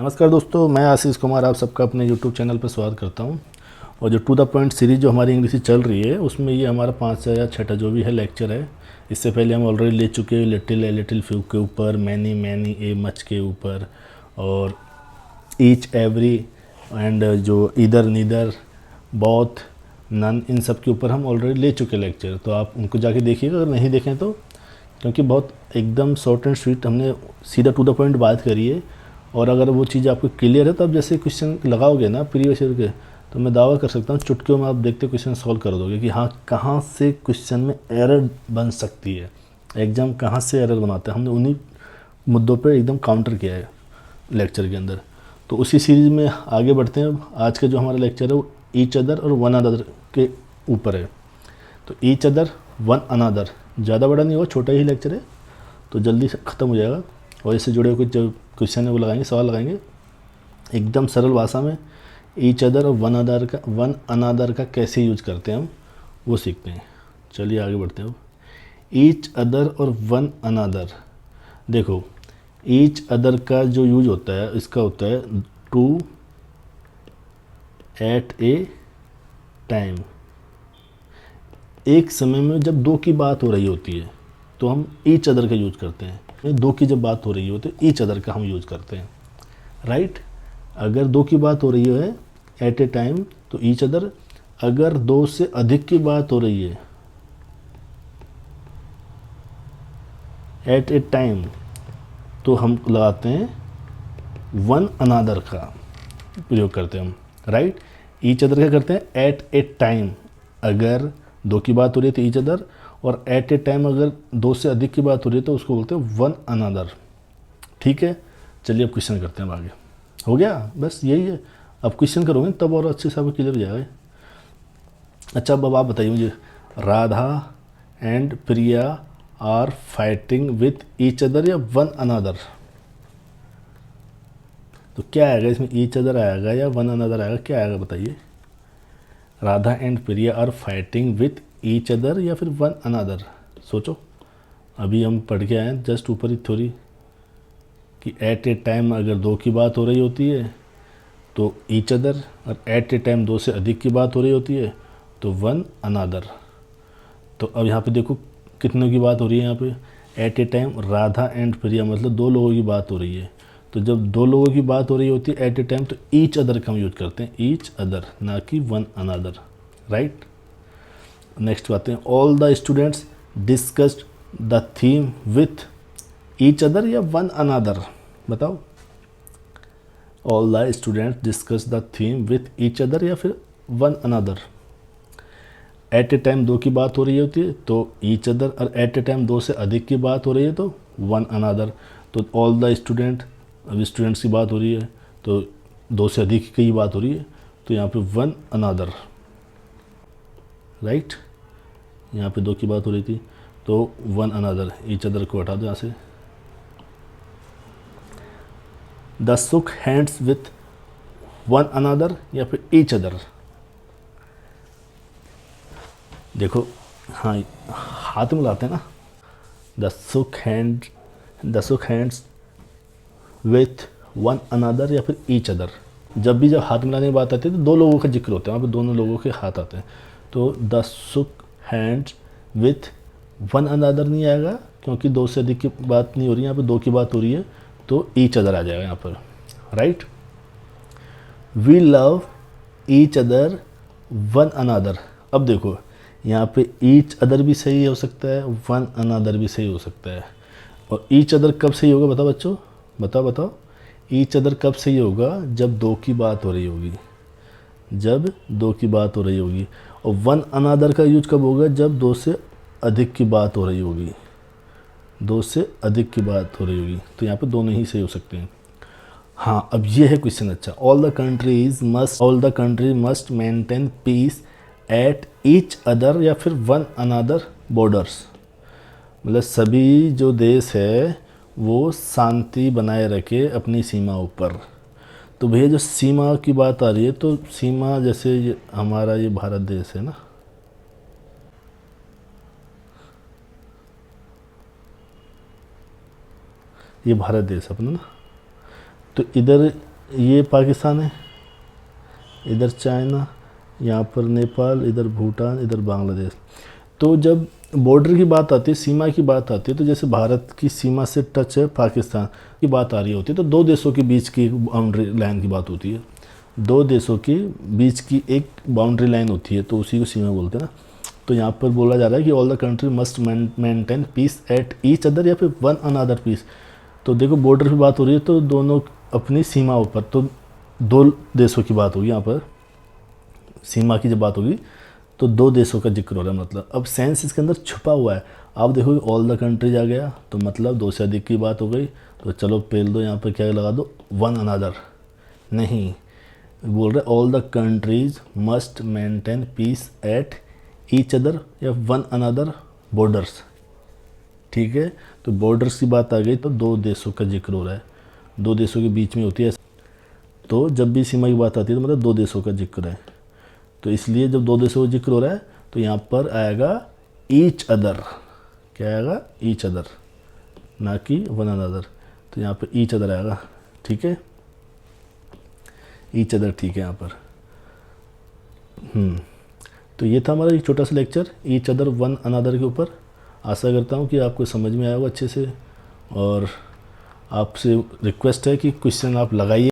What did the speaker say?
नमस्कार दोस्तों, मैं आशीष कुमार आप सबका अपने YouTube चैनल पर स्वागत करता हूं। और जो टू द पॉइंट सीरीज़ जो हमारी इंग्लिश चल रही है उसमें ये हमारा 5 या 6 जो भी है लेक्चर है। इससे पहले हम ऑलरेडी ले चुके हैं लिटिल है, लिटिल फ्यू के ऊपर, मैनी मैनी ए मच के ऊपर, और ईच एवरी एंड जो इधर नीदर बोथ नन, इन सब के ऊपर हम ऑलरेडी ले चुके लेक्चर। तो आप उनको जाके देखिएगा अगर नहीं देखें तो, क्योंकि बहुत एकदम शॉर्ट एंड स्वीट हमने सीधा टू द पॉइंट बात करी है। और अगर वो चीज़ आपको क्लियर है तो आप जैसे क्वेश्चन लगाओगे ना प्रीवियस ईयर के, तो मैं दावा कर सकता हूँ चुटकियों में आप देखते क्वेश्चन सॉल्व कर दोगे कि हाँ कहाँ से क्वेश्चन में एरर बन सकती है, एग्जाम कहाँ से एरर बनाता है। हमने उन्हीं मुद्दों पर एकदम काउंटर किया है लेक्चर के अंदर। तो उसी सीरीज़ में आगे बढ़ते हैं। आज का जो हमारा लेक्चर है वो ईच अदर और वन अदर के ऊपर है। तो ईच अदर वन अनदर ज़्यादा बड़ा नहीं होगा, छोटा ही लेक्चर है तो जल्दी से ख़त्म हो जाएगा। और इससे जुड़े हुए कुछ जो क्वेश्चन है वो लगाएंगे, सवाल लगाएंगे एकदम सरल भाषा में। ईच अदर और वन अनदर का कैसे यूज करते हैं हम वो सीखते हैं। चलिए आगे बढ़ते हैं। ईच अदर और वन अनदर, देखो ईच अदर का जो यूज होता है इसका होता है टू एट ए टाइम। एक समय में जब दो की बात हो रही होती है तो हम ईच अदर का यूज करते हैं। दो की जब बात हो रही हो तो ईच अदर का हम यूज करते हैं, राइट। अगर दो की बात हो रही है एट ए टाइम तो ईच अदर। अगर दो से अधिक की बात हो रही है एट ए टाइम तो हम लगाते हैं वन अनदर का प्रयोग करते हैं हम, राइट। ईच अदर क्या करते हैं एट ए टाइम। अगर दो की बात हो रही है तो ईच अदर, और एट ए टाइम अगर दो से अधिक की बात हो रही है तो उसको बोलते हैं वन अनदर, ठीक है। चलिए अब क्वेश्चन करते हैं आगे। हो गया, बस यही है। अब क्वेश्चन करोगे तब और अच्छे से आपको क्लियर हो जाएगा। अच्छा अब आप बताइए मुझे, Radha and Priya are fighting with each other या वन अनदर, तो क्या आएगा इसमें? ईच अदर आएगा या वन अनदर आएगा, क्या आएगा बताइए? Radha and Priya are fighting with each other या फिर वन अनदर, सोचो। अभी हम पढ़ के आए हैं जस्ट ऊपर ही थ्योरी कि एट ए टाइम अगर दो की बात हो रही होती है तो ईच अदर, और एट ए टाइम दो से अधिक की बात हो रही होती है तो वन अनदर। तो अब यहाँ पे देखो कितनों की बात हो रही है। यहाँ पे at a time Radha and Priya, मतलब दो लोगों की बात हो रही है। तो जब दो लोगों की बात हो रही होती है एट ए टाइम तो ईच अदर का हम यूज करते हैं, ईच अदर, ना कि वन अनदर, राइट। नेक्स्ट आते हैं, all the students discussed the theme with each other या वन अनदर, बताओ। All the students discuss the theme with each other या फिर one another. At a time दो की बात हो रही होती है तो ईच अदर, और एट ए टाइम दो से अधिक की बात हो रही है तो वन अनदर। तो ऑल द स्टूडेंट, अब स्टूडेंट्स की बात हो रही है तो दो से अधिक की बात हो रही है तो यहाँ पे वन अनदर, राइट। यहाँ पे दो की बात हो रही थी तो वन अनदर, ईच अदर को हटा दो यहाँ से। The shook hands with one another या फिर ईच अदर, देखो हाँ हाथ में मिलाते हैं ना। The shook hands with one another या फिर ईच अदर। जब भी जब हाथ मिलाने की बात आती है तो दो लोगों का जिक्र होता है, वहाँ पे दोनों लोगों के हाथ आते हैं। तो the shook hands with one another नहीं आएगा क्योंकि दो से अधिक की बात नहीं हो रही, यहाँ पे दो की बात हो रही है तो ईच अदर आ जाएगा यहाँ पर, right. We love each other one another. अब देखो यहाँ पे ईच अदर भी सही हो सकता है, वन अनदर भी सही हो सकता है। और ईच अदर कब सही होगा बताओ बच्चों, बताओ। ईच अदर कब सही होगा? जब दो की बात हो रही होगी, जब दो की बात हो रही होगी। और वन अनदर का यूज कब होगा? जब दो से अधिक की बात हो रही होगी, दो से अधिक की बात हो रही होगी। तो यहाँ पे दोनों ही सही हो सकते हैं। हाँ अब ये है क्वेश्चन अच्छा। All the countries must maintain piece at each other या फिर वन अनदर बॉर्डर्स, मतलब सभी जो देश है वो शांति बनाए रखे अपनी सीमाओं पर। तो भैया जो सीमा की बात आ रही है तो सीमा जैसे हमारा ये भारत देश है ना, ये भारत देश अपना ना, तो इधर ये पाकिस्तान है, इधर चाइना, यहाँ पर नेपाल, इधर भूटान, इधर बांग्लादेश। तो जब बॉर्डर की बात आती है, सीमा की बात आती है, तो जैसे भारत की सीमा से टच है पाकिस्तान की बात आ रही होती है, तो दो देशों के बीच की एक बाउंड्री लाइन की बात होती है। दो देशों के बीच की एक बाउंड्री लाइन होती है, तो उसी को सीमा बोलते हैं ना। तो यहाँ पर बोला जा रहा है कि all the country must maintain piece at each other या फिर वन अनदर पीस। तो देखो बॉर्डर की बात हो रही है, तो दोनों अपनी सीमाओं पर, तो दो देशों की बात होगी यहाँ पर। सीमा की जब बात होगी तो दो देशों का जिक्र हो रहा है, मतलब अब सेंस इसके अंदर छुपा हुआ है। आप देखोगे ऑल द कंट्रीज आ गया, तो मतलब दो से अधिक की बात हो गई। तो चलो पेल दो, यहाँ पर क्या लगा दो, वन अनदर। नहीं, बोल रहे all the countries must maintain piece at each other या वन अनदर बॉर्डर्स। ठीक है, तो बॉर्डर्स की बात आ गई तो दो देशों का जिक्र हो रहा है, दो देशों के बीच में होती है। तो जब भी सीमा की बात आती है तो मतलब दो देशों का जिक्र है। तो इसलिए जब दो देशों का जिक्र हो रहा है तो यहाँ पर आएगा ईच अदर। क्या आएगा, ईच अदर, ना कि वन अनदर। तो यहाँ पर ईच अदर आएगा। ठीक है, ईच अदर, ठीक है यहाँ पर। तो ये था हमारा एक छोटा सा lecture each other one another के ऊपर। आशा करता हूँ कि आपको समझ में आया होगा अच्छे से, और आपसे रिक्वेस्ट है कि क्वेश्चन आप लगाइए।